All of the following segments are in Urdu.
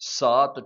7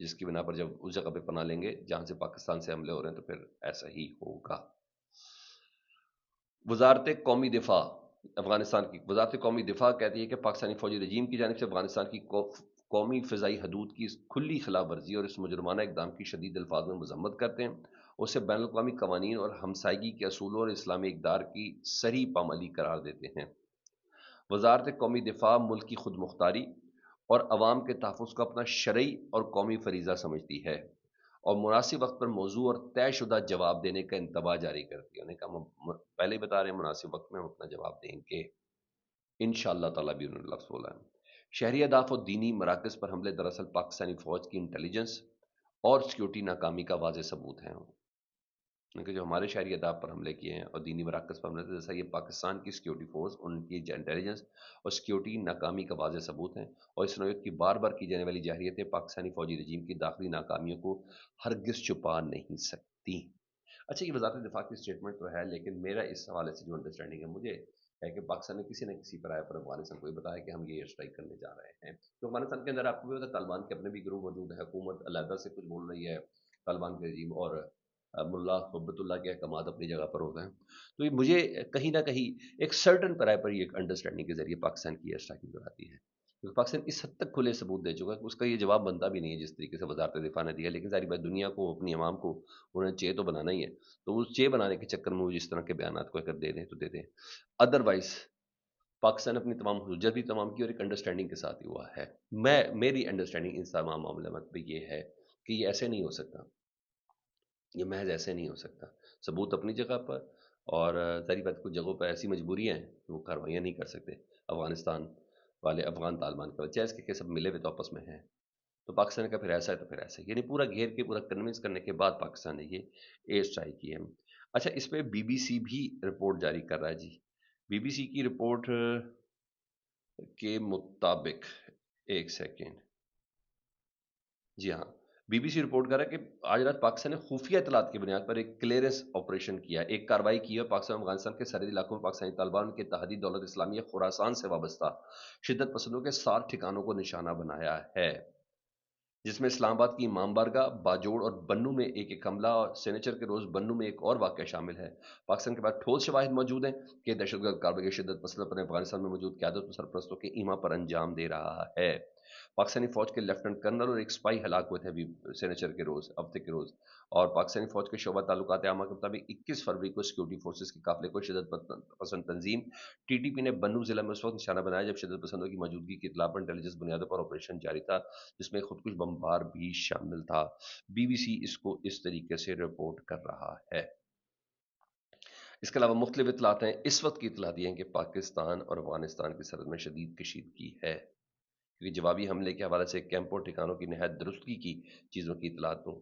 جس کی بنا پر جب اس جگہ پہ پناہ لیں گے جہاں سے پاکستان سے حملے ہو رہے ہیں تو پھر ایسا ہی ہوگا۔ وزارت قومی دفاع افغانستان کی وزارت قومی دفاع کہتی ہے کہ پاکستانی فوجی رجیم کی جانب سے افغانستان کی قومی فضائی حدود کی کھلی خلاف ورزی اور اس مجرمانہ اقدام کی شدید الفاظ میں مذمت کرتے ہیں، اسے بین الاقوامی قوانین اور ہمسائیگی کے اصولوں اور اسلامی اقدار کی صریح پامالی قرار دیتے ہیں۔ وزارت قومی دفاع ملک کی خود مختاری اور عوام کے تحفظ کو اپنا شرعی اور قومی فریضہ سمجھتی ہے اور مناسب وقت پر موضوع اور طے شدہ جواب دینے کا انتباہ جاری کرتی ہے۔ انہوں نے کہا ہم پہلے ہی بتا رہے ہیں مناسب وقت میں ہم اپنا جواب دیں گے انشاءاللہ تعالیٰ بھی انہوں نے لفظ بولا ہے۔ شہری اہداف اور دینی مراکز پر حملے دراصل پاکستانی فوج کی انٹیلیجنس اور سیکیورٹی ناکامی کا واضح ثبوت ہیں کہ جو ہمارے شہری اہداف پر حملے کیے ہیں اور دینی مراکز پر حملے تھے، جیسا یہ پاکستان کی سیکیورٹی فورس ان کی انٹیلیجنس اور سیکیورٹی ناکامی کا واضح ثبوت ہیں، اور اس نوعیت کی بار بار کی جانے والی جارحیتیں پاکستانی فوجی رجیم کی داخلی ناکامیوں کو ہرگز چھپا نہیں سکتی۔ اچھا، یہ وزارت دفاع کی اسٹیٹمنٹ تو ہے، لیکن میرا اس حوالے سے جو انڈرسٹینڈنگ ہے مجھے ہے کہ پاکستان نے کسی نہ کسی پرائے پر افغانستان کو یہ بتایا کہ ہم یہ ایئر اسٹرائک کرنے جا رہے ہیں۔ تو افغانستان کے اندر آپ کو بھی پتا طالبان کے اپنے بھی گروہ موجود ہے، حکومت علیحدہ سے کچھ بول رہی ہے طالبان کے رجیم، اور ملا محبت اللہ کے احکامات اپنی جگہ پر ہوتے ہیں۔ تو یہ مجھے کہیں نہ کہیں ایک سرٹن پرائے پر یہ ایک انڈرسٹینڈنگ کے ذریعے پاکستان کی ایئر اسٹرائکنگ دہراتی ہے، کیونکہ پاکستان اس حد تک کھلے ثبوت دے چکا ہے کہ اس کا یہ جواب بنتا بھی نہیں ہے جس طریقے سے وزارت دفاع نے دیا، لیکن ساری بات دنیا کو اپنی عوام کو انہیں چے تو بنانا ہی ہے، تو اس چے بنانے کے چکر میں وہ جس طرح کے بیانات کو اگر دے دیں تو دے دیں، ادروائز پاکستان اپنی تمام حجت بھی تمام کی اور ایک انڈرسٹینڈنگ کے ساتھ ہی ہوا ہے۔ میری انڈرسٹینڈنگ ان تمام معاملات پہ یہ ہے کہ یہ ایسے نہیں ہو سکتا، یہ محض ایسے نہیں ہو سکتا، ثبوت اپنی جگہ پر، اور ظاہری بات کچھ جگہوں پر ایسی مجبوریاں ہیں کہ وہ کارروائیاں نہیں کر سکتے افغانستان والے، افغان طالبان کے چاہے اس کے سب ملے ہوئے تو آپس میں ہیں، تو پاکستان کا پھر ایسا ہے تو پھر ایسا ہے، یعنی پورا گھیر کے پورا کنونس کرنے کے بعد پاکستان نے یہ ایئر اسٹرائک کی ہے۔ اچھا، اس پہ بی بی سی بھی رپورٹ جاری کر رہا ہے جی۔ بی بی سی کی رپورٹ کے مطابق، ایک سیکنڈ، جی ہاں، بی بی سی رپورٹ کر رہا ہے کہ آج رات پاکستان نے خفیہ اطلاعات کی بنیاد پر ایک کلیئرنس آپریشن کیا، ایک کارروائی کی ہے پاکستان افغانستان کے سرحدی علاقوں میں پاکستانی طالبان کے اتحادی دولت اسلامیہ خراسان سے وابستہ شدت پسندوں کے 60 ٹھکانوں کو نشانہ بنایا ہے، جس میں اسلام آباد کی امام بارگاہ، باجوڑ اور بنو میں ایک ایک حملہ، اور سینیچر کے روز بنو میں ایک اور واقعہ شامل ہے۔ پاکستان کے پاس ٹھوس شواہد موجود ہیں کہ دہشت گرد کارروائی کے شدت پسند اپنے افغانستان میں موجود قیادت و سرپرستوں کے ایما پر انجام دے رہا ہے۔ پاکستانی فوج کے لیفٹنٹ کرنل اور ایک سپاہی ہلاک ہوئے تھے ابھی سینیچر کے روز، ہفتے کے روز، اور پاکستانی فوج کے شعبہ تعلقات عامہ کے مطابق 21 فروری کو سیکورٹی فورسز کے قافلے کو شدت پسند تنظیم ٹی ٹی پی نے بنو ضلع میں اس وقت نشانہ بنایا جب شدت پسندوں کی موجودگی کی اطلاع پر انٹیلیجنس بنیادوں پر آپریشن جاری تھا، جس میں خودکش بمبار بھی شامل تھا۔ بی بی سی اس کو اس طریقے سے رپورٹ کر رہا ہے۔ اس کے علاوہ مختلف اطلاعات ہیں، اس وقت کی اطلاعات یہ ہیں کہ پاکستان اور افغانستان کی سرحد میں شدید کشیدگی ہے، کیونکہ جوابی حملے کے حوالے سے کیمپوں ٹھکانوں کی نہایت درستگی کی چیزوں کی اطلاعات تو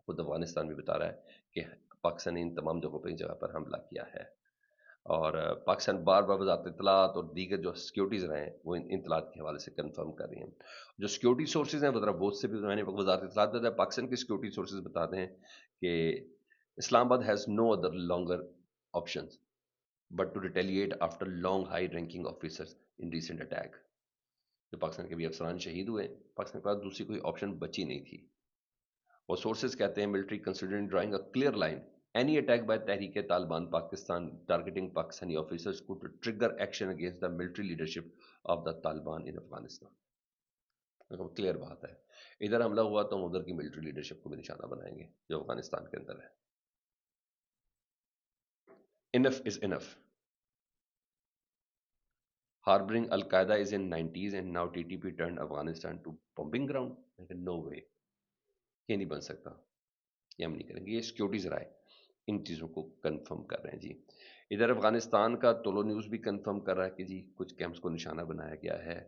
خود افغانستان بھی بتا رہا ہے کہ پاکستان نے ان تمام جگہوں پہ ان جگہ پر حملہ کیا ہے، اور پاکستان بار بار وزارت اطلاعات اور دیگر جو سیکیورٹیز رہے ہیں وہ ان اطلاعات کے حوالے سے کنفرم کر رہی ہیں۔ جو سیکیورٹی سورسز ہیں وہ ذرا بہت سے بھی میں نے وزارت اطلاعات بتایا، پاکستان کی سیکیورٹی سورسز بتاتے ہیں کہ Islamabad has no other longer options but to retaliate after long high ranking officers in recent attack. جو پاکستان کے بھی افسران شہید ہوئے، پاکستان کے پاس دوسری کوئی آپشن بچی نہیں تھی، اور سورسز کہتے ہیں military considering drawing a clear line any attack by Tehreek Taliban Pakistan targeting Pakistani officers کو to trigger action against the military leadership of the Taliban in Afghanistan. Clear بات ہے، ادھر حملہ ہوا تو ہم ادھر کی ملٹری لیڈرشپ کو بھی نشانہ بنائیں گے جو افغانستان کے اندر ہے۔ انف از انف، harboring Al-Qaeda is in 90s and now TTP turned Afghanistan to bombing ground. No way، یہ نہیں بن سکتا، یہ ہم نہیں کریں گے۔ یہ سیکیورٹیز رائے ان چیزوں کو کنفرم کر رہے ہیں جی۔ ادھر افغانستان کا تولو نیوز بھی کنفرم کر رہا ہے کہ جی کچھ کیمپس کو نشانہ بنایا گیا ہے،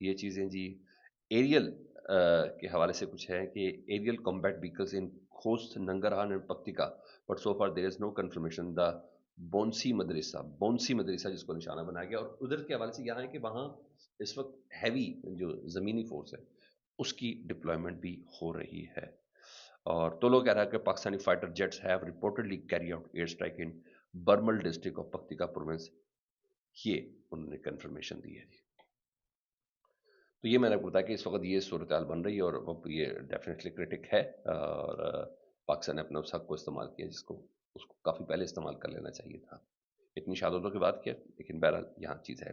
یہ چیزیں جی۔ ایریل کے حوالے سے کچھ ہے کہ aerial combat vehicles in Khost Nangarhar and Paktika but so far there is no confirmation دا بونسی مدرسہ جس کو نشانہ بنایا گیا، اور ادھر کے حوالے سے یہاں ہے کہ وہاں اس وقت ہیوی جو زمینی فورس ہے اس کی ڈپلائمنٹ بھی ہو رہی ہے، اور تو لوگ کہہ رہا ہے کہ Pakistani fighter jets have reportedly carry out air strike in Barmal district of Paktika province, یہ انہوں نے کنفرمیشن دی ہے۔ تو یہ میں نے آپ کو بتایا کہ اس وقت یہ صورتحال بن رہی ہے، اور اب یہ ڈیفینیٹلی کرٹک ہے، اور پاکستان نے اپنا اس حق کو استعمال کیا جس کو اس کو کافی پہلے استعمال کر لینا چاہیے تھا، اتنی شہادتوں کے بعد کیا، لیکن بہرحال یہاں چیز ہے۔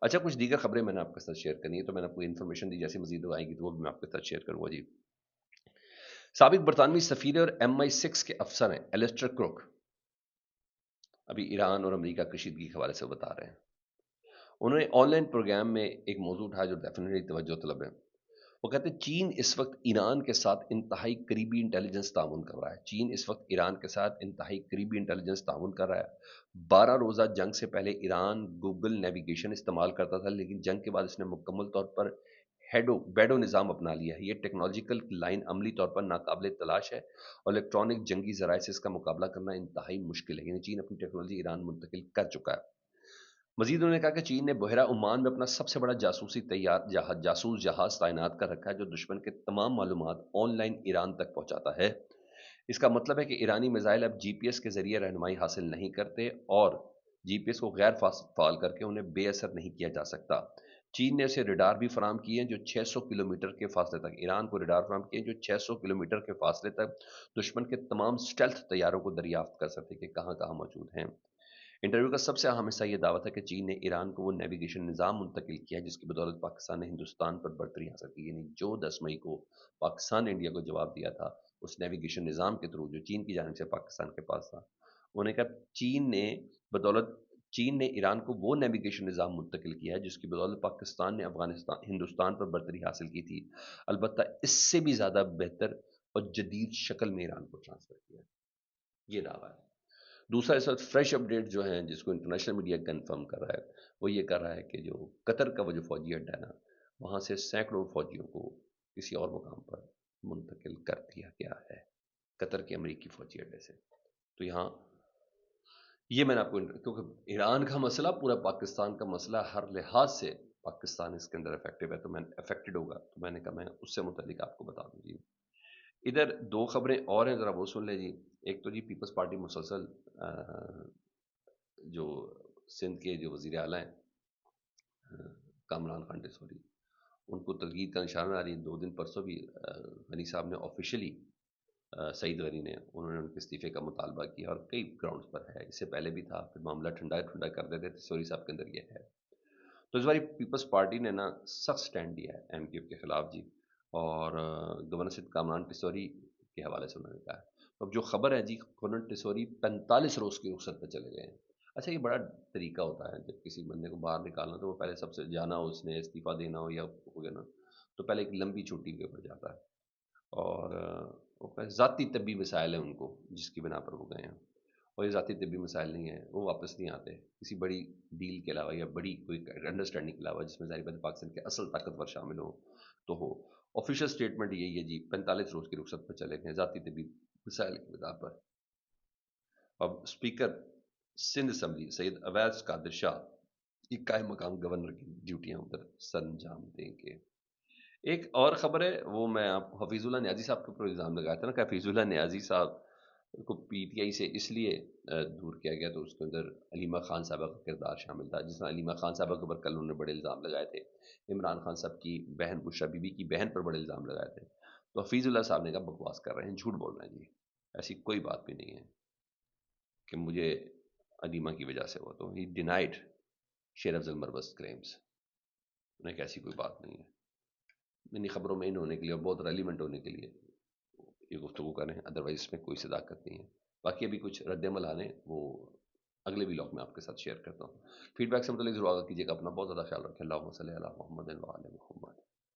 اچھا، کچھ دیگر خبریں میں نے آپ کے ساتھ شیئر کرنی ہے، تو میں نے آپ کو انفارمیشن دی، جیسے مزید آئے گی تو وہ بھی میں آپ کے ساتھ شیئر کروں گا جی۔ سابق برطانوی سفیر اور MI6 کے افسر ہیں ایلسٹر کروک، ابھی ایران اور امریکہ کشیدگی کے حوالے سے بتا رہے ہیں۔ انہوں نے آن لائن پروگرام میں ایک موضوع اٹھایا جو ڈیفینیٹلی توجہ طلب ہے۔ وہ کہتے ہیں چین اس وقت ایران کے ساتھ انتہائی قریبی انٹیلیجنس تعاون کر رہا ہے۔ چین اس وقت ایران کے ساتھ انتہائی قریبی انٹیلیجنس تعاون کر رہا ہے۔ 12 روزہ جنگ سے پہلے ایران گوگل نیویگیشن استعمال کرتا تھا، لیکن جنگ کے بعد اس نے مکمل طور پر بیڈو نظام اپنا لیا ہے۔ یہ ٹیکنالوجیکل لائن عملی طور پر ناقابل تلاش ہے، اور الیکٹرانک جنگی ذرائع سے اس کا مقابلہ کرنا انتہائی مشکل ہے، یعنی چین اپنی ٹیکنالوجی ایران منتقل کر چکا ہے۔ مزید انہوں نے کہا کہ چین نے بحیرہ عمان میں اپنا سب سے بڑا جاسوس جہاز تعینات کر رکھا ہے، جو دشمن کے تمام معلومات آن لائن ایران تک پہنچاتا ہے۔ اس کا مطلب ہے کہ ایرانی میزائل اب GPS کے ذریعے رہنمائی حاصل نہیں کرتے، اور GPS کو غیر فعال کر کے انہیں بے اثر نہیں کیا جا سکتا۔ چین نے اسے ریڈار بھی فراہم کیے ہیں جو 600 کلومیٹر کے فاصلے تک، ایران کو ریڈار فراہم کیے ہیں جو 600 کلومیٹر کے فاصلے تک دشمن کے تمام سٹیلتھ طیاروں کو دریافت کر سکتے کہ کہاں کہاں موجود ہیں۔ انٹرویو کا سب سے اہم حصہ یہ دعویٰ تھا کہ چین نے ایران کو وہ نیویگیشن نظام منتقل کیا ہے جس کی بدولت پاکستان نے ہندوستان پر برتری حاصل کی، یعنی جو 10 مئی کو پاکستان نے انڈیا کو جواب دیا تھا اس نیویگیشن نظام کے تھرو جو چین کی جانب سے پاکستان کے پاس تھا، انہوں نے کہا چین نے ایران کو وہ نیویگیشن نظام منتقل کیا ہے جس کی بدولت پاکستان نے ہندوستان پر برتری حاصل کی تھی، البتہ اس سے بھی زیادہ بہتر اور جدید شکل میں ایران کو ٹرانسفر کیا ہے، یہ دعویٰ ہے۔ دوسرا اس وقت فریش اپڈیٹ جو ہیں جس کو انٹرنیشنل میڈیا کنفرم کر رہا ہے، وہ یہ کر رہا ہے کہ جو قطر کا وہ جو فوجی اڈا ہے نا، وہاں سے سینکڑوں فوجیوں کو کسی اور مقام پر منتقل کر دیا گیا ہے، قطر کے امریکی فوجی اڈے سے۔ تو یہاں یہ میں نے آپ کو، کیونکہ ایران کا مسئلہ پورا پاکستان کا مسئلہ، ہر لحاظ سے پاکستان اس کے اندر افیکٹو ہے، تو میں افیکٹڈ ہوگا، تو میں نے کہا میں اس سے متعلق آپ کو بتا دوں جی۔ ادھر دو خبریں اور ہیں، ذرا وہ سن لیں جی۔ ایک تو جی پیپلز پارٹی مسلسل جو سندھ کے جو وزیر اعلیٰ ہیں کامران خان ٹیسوری، ان کو تنقید کا نشانہ آ رہی ہے۔ 2 دن پرسوں بھی غنی صاحب نے آفیشلی، سعید غنی نے، انہوں نے ان کے استعفے کا مطالبہ کیا، اور کئی گراؤنڈز پر ہے، اس سے پہلے بھی تھا، پھر معاملہ ٹھنڈا کر دیتے تھے، ٹیسوری صاحب کے اندر یہ ہے۔ تو اس بار پیپلز پارٹی نے نا سخت سٹینڈ دیا ہے MQ کے خلاف جی، اور گورنر سندھ کامران ٹیسوری کے حوالے سے انہوں نے کہا ہے۔ اب جو خبر ہے جی، گورنر ٹیسوری 45 روز کی رخصت پہ چلے گئے ہیں۔ اچھا، یہ بڑا طریقہ ہوتا ہے جب کسی بندے کو باہر نکالنا، تو وہ پہلے سب سے جانا ہو، اس نے استعفیٰ دینا ہو یا ہو گیا نا، تو پہلے ایک لمبی چھٹی کے اوپر جاتا ہے، اور وہ ذاتی طبی مسائل ہیں ان کو جس کی بنا پر وہ گئے ہیں، اور یہ ذاتی طبی مسائل نہیں ہیں، وہ واپس نہیں آتے کسی بڑی ڈیل کے علاوہ یا بڑی کوئی انڈرسٹینڈنگ کے علاوہ جس میں ظاہر بات پاکستان کے اصل طاقتور شامل ہو تو ہو۔ آفیشیل سٹیٹمنٹ یہی ہے جی، 45 روز کی رخصت پر چلے گئے ذاتی طبی مسائل کی بنا پر۔ اب اسپیکر سندھ اسمبلی سید اویس قادر شاہ یہ قائم مقام گورنر کی ڈیوٹیاں ادھر سر انجام دیں گے۔ ایک اور خبر ہے، وہ میں آپ حفیظ اللہ نیازی صاحب کے اوپر الزام لگایا تھا نا کہ حفیظ اللہ نیازی صاحب کو PTI سے اس لیے دور کیا گیا، تو اس کے اندر علیمہ خان صاحبہ کا کردار شامل تھا، جس طرح علیمہ خان صاحبہ کے اوپر کل انہوں نے بڑے الزام لگائے تھے، عمران خان صاحب کی بہن بشریٰ بی بی کی بہن پر بڑے الزام لگائے تھے، تو حفیظ اللہ صاحب نے کہا بکواس کر رہے ہیں، جھوٹ بول رہے ہیں جی، ایسی کوئی بات بھی نہیں ہے کہ مجھے علیمہ کی وجہ سے ہوا، تو ہی ڈینائڈ شیر افضل مروز کلیمز، انہیں ایسی کوئی بات نہیں ہے۔ انہیں خبروں میں ان ہونے کے لیے اور بہت ریلیونٹ ہونے کے لیے یہ گفتگو کریں، ادروائز اس میں کوئی صداقت نہیں ہے۔ باقی ابھی کچھ رد عمل آنے، وہ اگلے ویلاگ میں آپ کے ساتھ شیئر کرتا ہوں۔ فیڈ بیک سے متعلق ضرور آگاہ کیجیے گا، اپنا بہت زیادہ خیال رکھیں۔ اللہم صلی علی محمد و علی محمد۔